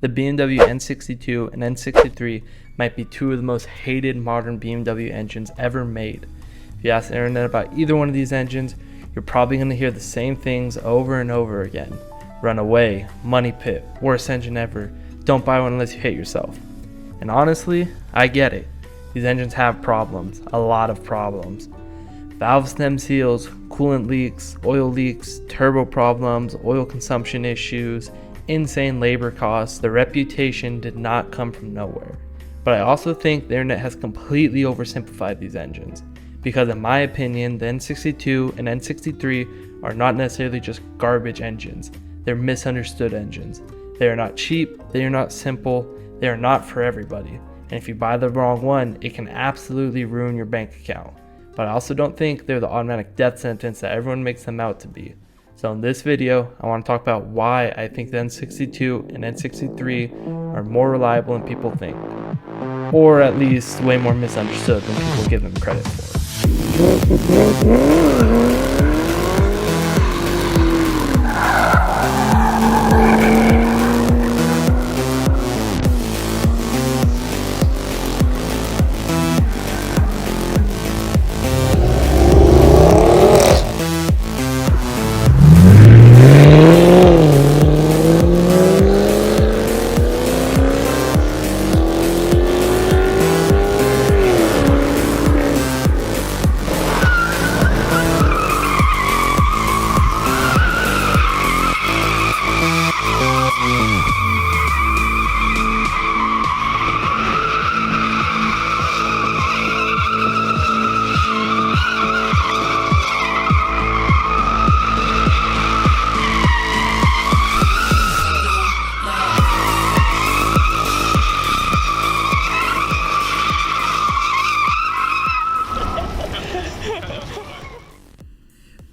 The BMW N62 and N63 might be two of the most hated modern BMW engines ever made. If you ask the internet about either one of these engines, you're probably going to hear the same things over and over again. Run away, money pit, worst engine ever, don't buy one unless you hate yourself. And honestly, I get it. These engines have problems, a lot of problems. Valve stem seals, coolant leaks, oil leaks, turbo problems, oil consumption issues, insane labor costs. The reputation did not come from nowhere. But I also think the internet has completely oversimplified these engines, because in my opinion, the N62 and N63 are not necessarily just garbage engines. They're misunderstood engines. They are not cheap, they are not simple, they are not for everybody. And if you buy the wrong one, it can absolutely ruin your bank account. But I also don't think they're the automatic death sentence that everyone makes them out to be. So in this video, I want to talk about why I think the N62 and N63 are more reliable than people think. Or at least way more misunderstood than people give them credit for.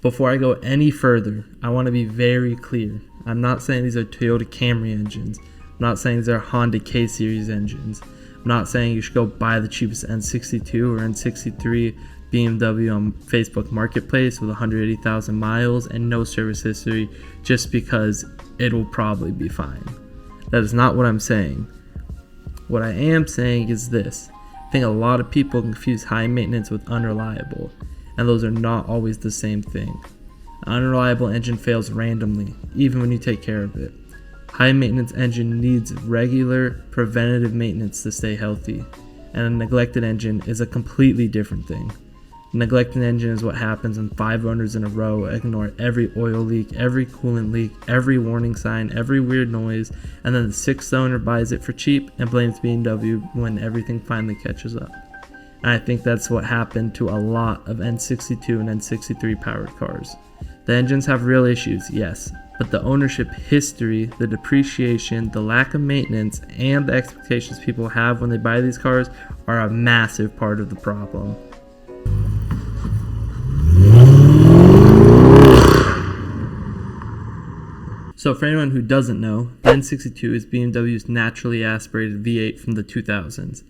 Before I go any further, I want to be very clear. I'm not saying these are Toyota Camry engines. I'm not saying these are Honda K-Series engines. I'm not saying you should go buy the cheapest N62 or N63 BMW on Facebook Marketplace with 180,000 miles and no service history just because it'll probably be fine. That is not what I'm saying. What I am saying is this. I think a lot of people confuse high maintenance with unreliable, and those are not always the same thing. An unreliable engine fails randomly, even when you take care of it. High maintenance engine needs regular preventative maintenance to stay healthy, and a neglected engine is a completely different thing. A neglected engine is what happens when 5 owners in a row ignore every oil leak, every coolant leak, every warning sign, every weird noise, and then the 6th owner buys it for cheap and blames BMW when everything finally catches up. And I think that's what happened to a lot of N62 and N63 powered cars. The engines have real issues, yes, but the ownership history, the depreciation, the lack of maintenance, and the expectations people have when they buy these cars are a massive part of the problem. So for anyone who doesn't know, the N62 is BMW's naturally aspirated V8 from the 2000s.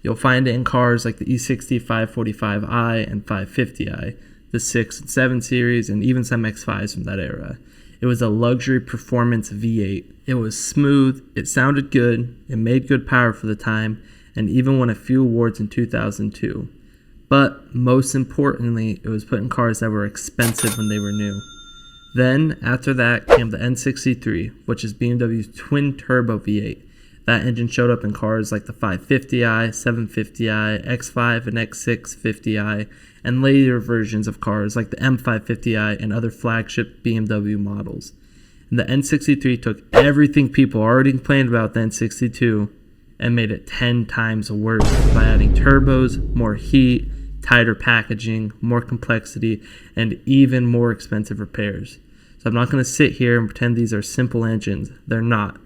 You'll find it in cars like the E60 545i and 550i, the 6 and 7 series, and even some X5s from that era. It was a luxury performance V8. It was smooth, it sounded good, it made good power for the time, and even won a few awards in 2002. But most importantly, it was put in cars that were expensive when they were new. Then, after that, came the N63, which is BMW's twin-turbo V8. That engine showed up in cars like the 550i, 750i, X5 and X650i, and later versions of cars like the M550i and other flagship BMW models. And the N63 took everything people already complained about the N62 and made it 10 times worse by adding turbos, more heat, tighter packaging, more complexity, and even more expensive repairs. So I'm not going to sit here and pretend these are simple engines. They're not.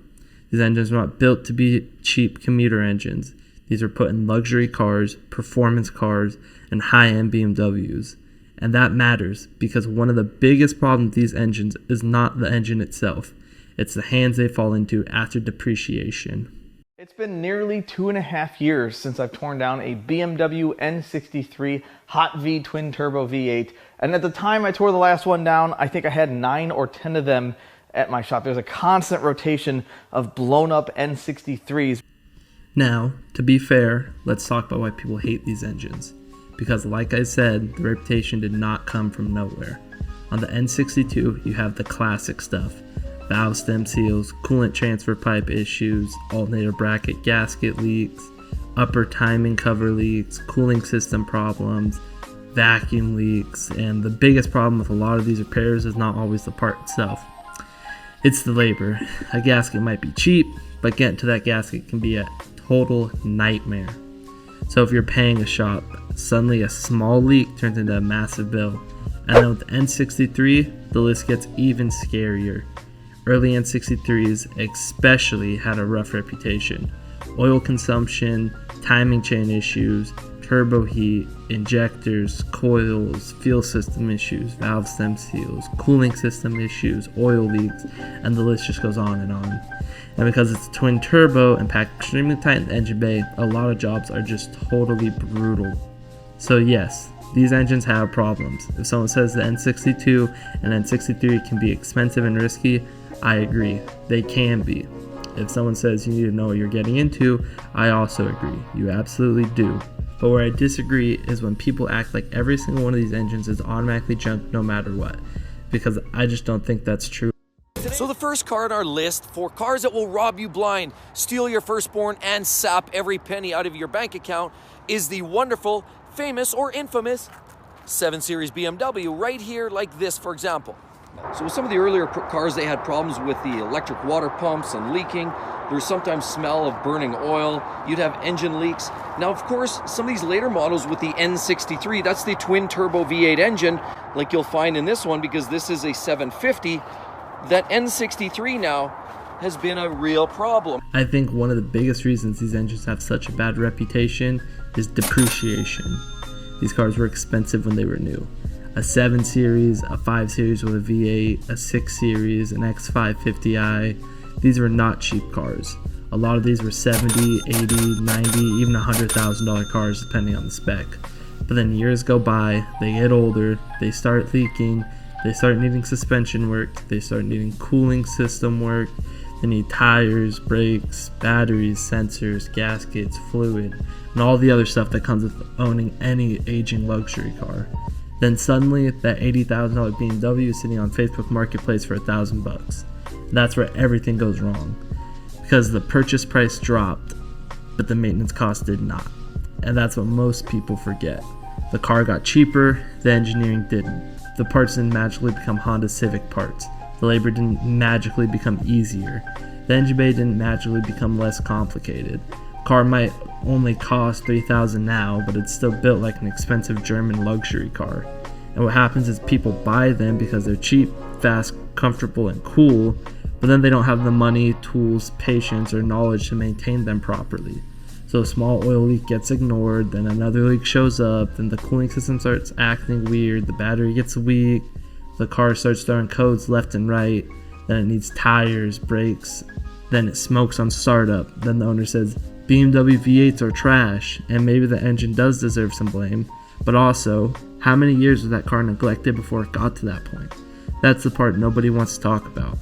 These engines were not built to be cheap commuter engines. These were put in luxury cars, performance cars, and high-end BMWs. And that matters because one of the biggest problems with these engines is not the engine itself. It's the hands they fall into after depreciation. It's been nearly 2.5 years since I've torn down a BMW N63 Hot V twin turbo V8, and at the time I tore the last one down, I think I had 9 or 10 of them at my shop. There's a constant rotation of blown up N63s. Now, to be fair, let's talk about why people hate these engines. Because like I said, the reputation did not come from nowhere. On the N62, you have the classic stuff. Valve stem seals, coolant transfer pipe issues, alternator bracket gasket leaks, upper timing cover leaks, cooling system problems, vacuum leaks, and the biggest problem with a lot of these repairs is not always the part itself. It's the labor. A gasket might be cheap, but getting to that gasket can be a total nightmare. So if you're paying a shop, suddenly a small leak turns into a massive bill. And then with the N63, the list gets even scarier. Early N63s especially had a rough reputation. Oil consumption, timing chain issues, turbo heat, injectors, coils, fuel system issues, valve stem seals, cooling system issues, oil leaks, and the list just goes on and on. And because it's twin turbo and packed extremely tight in the engine bay, a lot of jobs are just totally brutal. So yes, these engines have problems. If someone says the N62 and N63 can be expensive and risky, I agree, they can be. If someone says you need to know what you're getting into, I also agree, you absolutely do. But where I disagree is when people act like every single one of these engines is automatically junk no matter what, because I just don't think that's true. So the first car on our list for cars that will rob you blind, steal your firstborn, and sap every penny out of your bank account is the wonderful, famous, or infamous 7 Series BMW right here, like this, for example. So with some of the earlier cars, they had problems with the electric water pumps and leaking. There was sometimes smell of burning oil. You'd have engine leaks. Now, of course, some of these later models with the N63, that's the twin turbo V8 engine, like you'll find in this one, because this is a 750. That N63 now has been a real problem. I think one of the biggest reasons these engines have such a bad reputation is depreciation. These cars were expensive when they were new. A 7 Series, a 5 Series with a V8, a 6 Series, an X550i, these were not cheap cars. A lot of these were $70, $80, $90, even $100,000 cars depending on the spec. But then years go by, they get older, they start leaking, they start needing suspension work, they start needing cooling system work, they need tires, brakes, batteries, sensors, gaskets, fluid, and all the other stuff that comes with owning any aging luxury car. Then suddenly that $80,000 BMW is sitting on Facebook Marketplace for $1,000. That's where everything goes wrong. Because the purchase price dropped, but the maintenance cost did not. And that's what most people forget. The car got cheaper, the engineering didn't. The parts didn't magically become Honda Civic parts. The labor didn't magically become easier. The engine bay didn't magically become less complicated. Car might only cost $3,000 now, but it's still built like an expensive German luxury car. And what happens is people buy them because they're cheap, fast, comfortable, and cool, but then they don't have the money, tools, patience, or knowledge to maintain them properly. So a small oil leak gets ignored, then another leak shows up, then the cooling system starts acting weird, the battery gets weak, the car starts throwing codes left and right, then it needs tires, brakes, then it smokes on startup, then the owner says, BMW V8s are trash, and maybe the engine does deserve some blame, but also, how many years was that car neglected before it got to that point? That's the part nobody wants to talk about.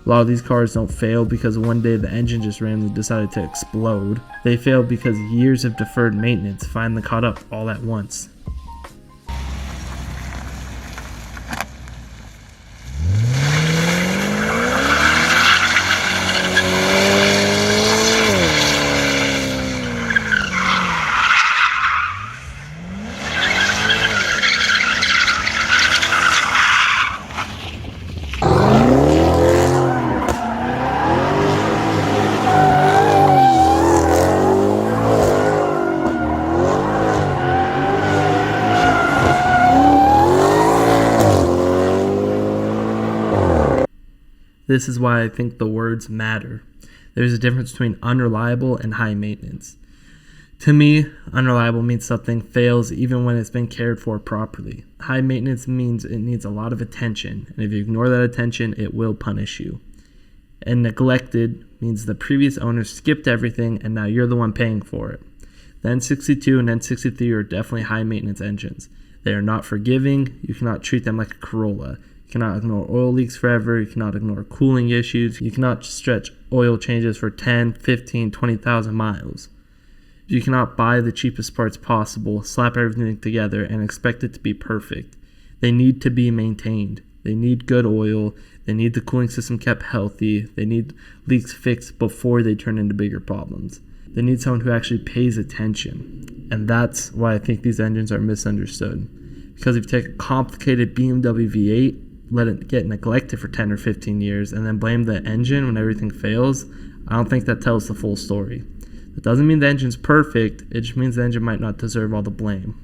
A lot of these cars don't fail because one day the engine just randomly decided to explode. They fail because years of deferred maintenance finally caught up all at once. This is why I think the words matter. There's a difference between unreliable and high maintenance. To me, unreliable means something fails even when it's been cared for properly. High maintenance means it needs a lot of attention, and if you ignore that attention, it will punish you. And neglected means the previous owner skipped everything and now you're the one paying for it. The N62 and N63 are definitely high maintenance engines. They are not forgiving. You cannot treat them like a Corolla. You cannot ignore oil leaks forever. You cannot ignore cooling issues. You cannot stretch oil changes for 10, 15, 20,000 miles. You cannot buy the cheapest parts possible, slap everything together, and expect it to be perfect. They need to be maintained. They need good oil. They need the cooling system kept healthy. They need leaks fixed before they turn into bigger problems. They need someone who actually pays attention. And that's why I think these engines are misunderstood. Because if you take a complicated BMW V8, let it get neglected for 10 or 15 years, and then blame the engine when everything fails, I don't think that tells the full story. That doesn't mean the engine's perfect, it just means the engine might not deserve all the blame.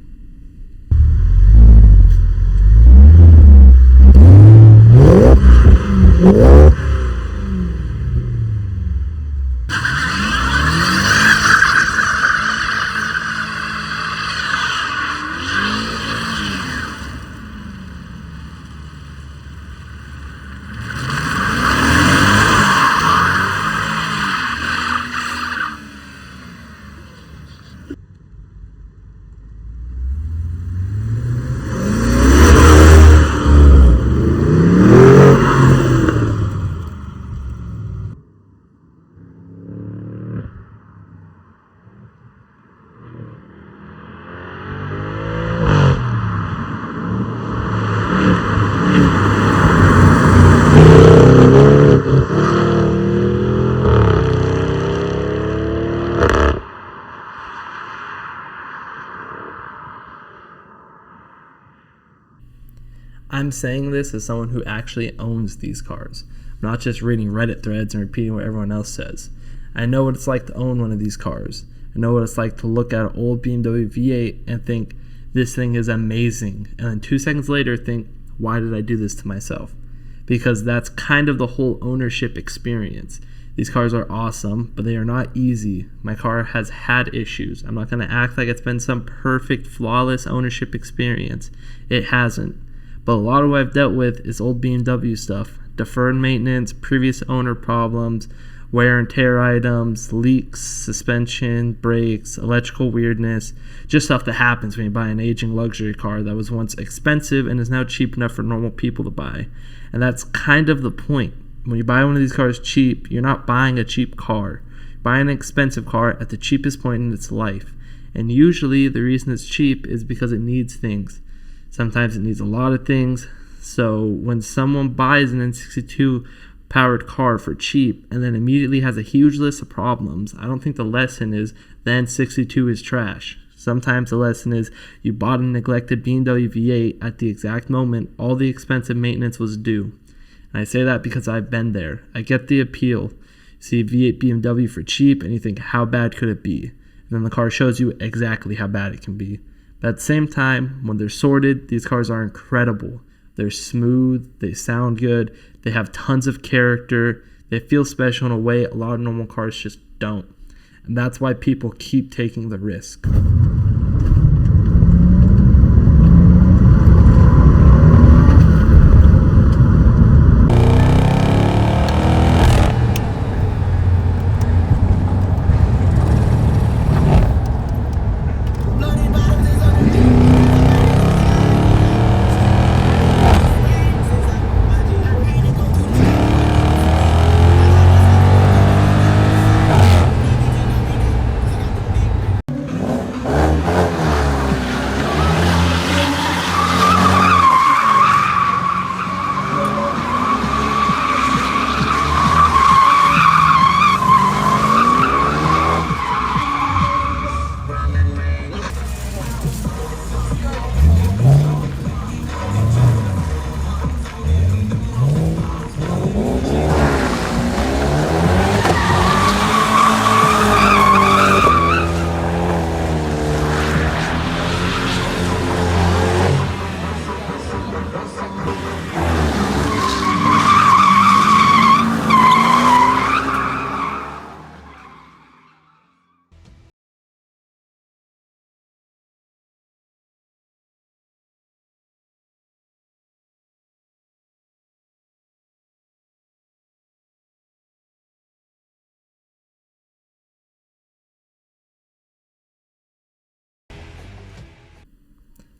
I'm saying this as someone who actually owns these cars. I'm not just reading Reddit threads and repeating what everyone else says. I know what it's like to own one of these cars. I know what it's like to look at an old BMW V8 and think, this thing is amazing. And then 2 seconds later think, why did I do this to myself? Because that's kind of the whole ownership experience. These cars are awesome, but they are not easy. My car has had issues. I'm not going to act like it's been some perfect, flawless ownership experience. It hasn't. But a lot of what I've dealt with is old BMW stuff. Deferred maintenance, previous owner problems, wear and tear items, leaks, suspension, brakes, electrical weirdness, just stuff that happens when you buy an aging luxury car that was once expensive and is now cheap enough for normal people to buy. And that's kind of the point. When you buy one of these cars cheap, you're not buying a cheap car. You're buying an expensive car at the cheapest point in its life. And usually the reason it's cheap is because it needs things. Sometimes it needs a lot of things. So when someone buys an N62 powered car for cheap and then immediately has a huge list of problems, I don't think the lesson is the N62 is trash. Sometimes the lesson is you bought a neglected BMW V8 at the exact moment all the expensive maintenance was due. And I say that because I've been there. I get the appeal. You see V8 BMW for cheap and you think, how bad could it be? And then the car shows you exactly how bad it can be. But at the same time, when they're sorted, these cars are incredible. They're smooth, they sound good, they have tons of character, they feel special in a way a lot of normal cars just don't. And that's why people keep taking the risk.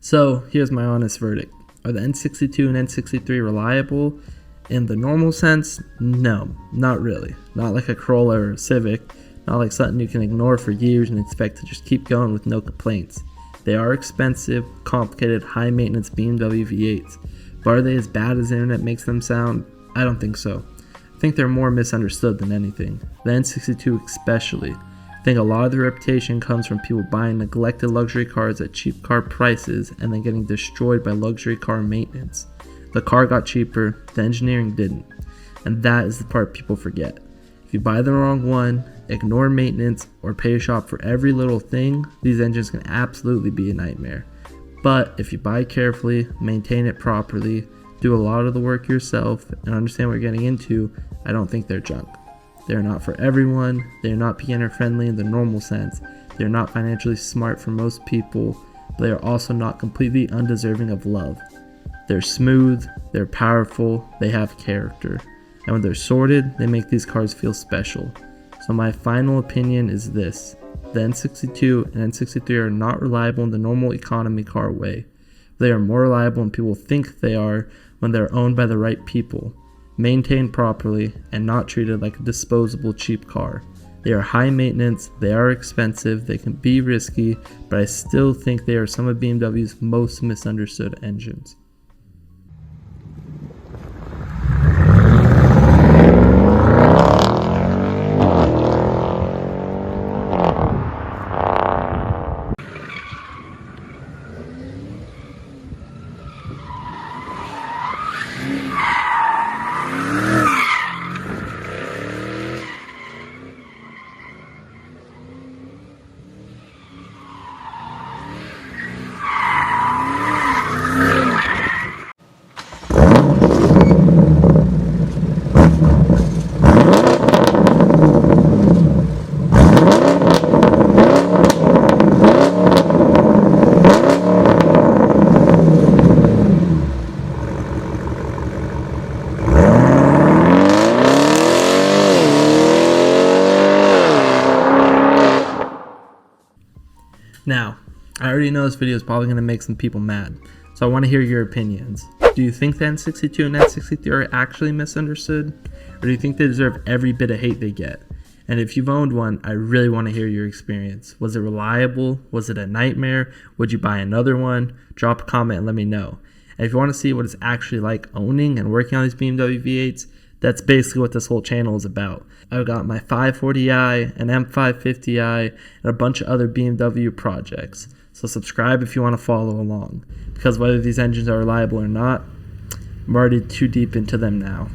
So here's my honest verdict. Are the N62 and N63 reliable? In the normal sense, no, not really. Not like a Corolla or a Civic, not like something you can ignore for years and expect to just keep going with no complaints. They are expensive, complicated, high-maintenance BMW V8s, but are they as bad as the internet makes them sound? I don't think so. I think they're more misunderstood than anything. The N62 especially. I think a lot of the reputation comes from people buying neglected luxury cars at cheap car prices and then getting destroyed by luxury car maintenance. The car got cheaper, the engineering didn't. And that is the part people forget. If you buy the wrong one, ignore maintenance, or pay a shop for every little thing, these engines can absolutely be a nightmare. But if you buy carefully, maintain it properly, do a lot of the work yourself, and understand what you're getting into, I don't think they're junk. They are not for everyone, they are not beginner friendly in the normal sense, they are not financially smart for most people, but they are also not completely undeserving of love. They're smooth, they're powerful, they have character, and when they're sorted, they make these cars feel special. So my final opinion is this: the N62 and N63 are not reliable in the normal economy car way. They are more reliable than people think they are when they're owned by the right people, maintained properly, and not treated like a disposable cheap car. They are high maintenance, they are expensive, they can be risky, but I still think they are some of BMW's most misunderstood engines. Now, I already know this video is probably going to make some people mad, so I want to hear your opinions. Do you think the N62 and N63 are actually misunderstood? Or do you think they deserve every bit of hate they get? And if you've owned one, I really want to hear your experience. Was it reliable? Was it a nightmare? Would you buy another one? Drop a comment and let me know. And if you want to see what it's actually like owning and working on these BMW V8s, that's basically what this whole channel is about. I've got my 540i, an M550i, and a bunch of other BMW projects. So subscribe if you want to follow along. Because whether these engines are reliable or not, I'm already too deep into them now.